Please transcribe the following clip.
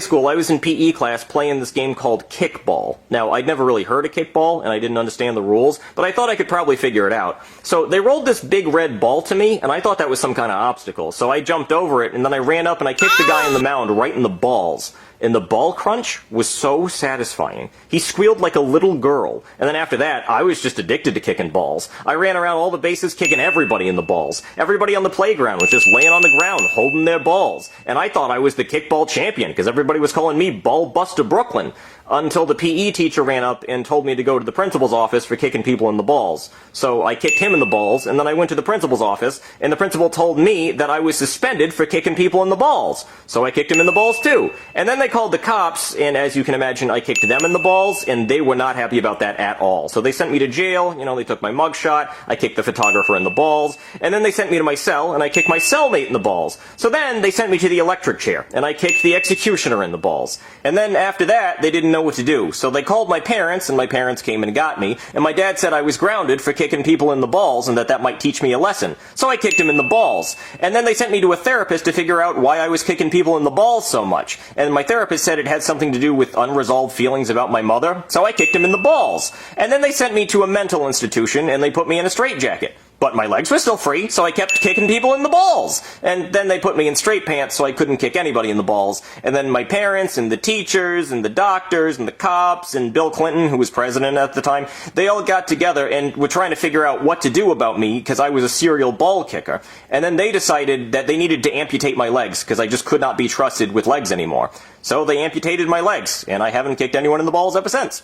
School, I was in PE class playing this game called kickball. Now, I'd never really heard of kickball, and I didn't understand the rules, but I thought I could probably figure it out. So they rolled this big red ball to me, and I thought that was some kind of obstacle. So I jumped over it, and then I ran up and I kicked the guy in the mound right in the balls. And the ball crunch was so satisfying. He squealed like a little girl. And then after that, I was just addicted to kicking balls. I ran around all the bases kicking everybody in the balls. Everybody on the playground was just laying on the ground holding their balls. And I thought I was the kickball champion because everybody was calling me Ball Buster Brooklyn. Until the PE teacher ran up and told me to go to the principal's office for kicking people in the balls. So I kicked him in the balls, and then I went to the principal's office, and the principal told me that I was suspended for kicking people in the balls. So I kicked him in the balls too. And then they called the cops, and as you can imagine, I kicked them in the balls, and they were not happy about that at all. So they sent me to jail, they took my mugshot, I kicked the photographer in the balls, and then they sent me to my cell, and I kicked my cellmate in the balls. So then they sent me to the electric chair, and I kicked the executioner in the balls. And then after that, they didn't know what to do. So they called my parents, and my parents came and got me, and my dad said I was grounded for kicking people in the balls and that might teach me a lesson. So I kicked him in the balls. And then they sent me to a therapist to figure out why I was kicking people in the balls so much. And my therapist said it had something to do with unresolved feelings about my mother, so I kicked him in the balls. And then they sent me to a mental institution, and they put me in a straitjacket. But my legs were still free, so I kept kicking people in the balls. And then they put me in straight pants so I couldn't kick anybody in the balls. And then my parents and the teachers and the doctors and the cops and Bill Clinton, who was president at the time, they all got together and were trying to figure out what to do about me because I was a serial ball kicker. And then they decided that they needed to amputate my legs because I just could not be trusted with legs anymore. So they amputated my legs, and I haven't kicked anyone in the balls ever since.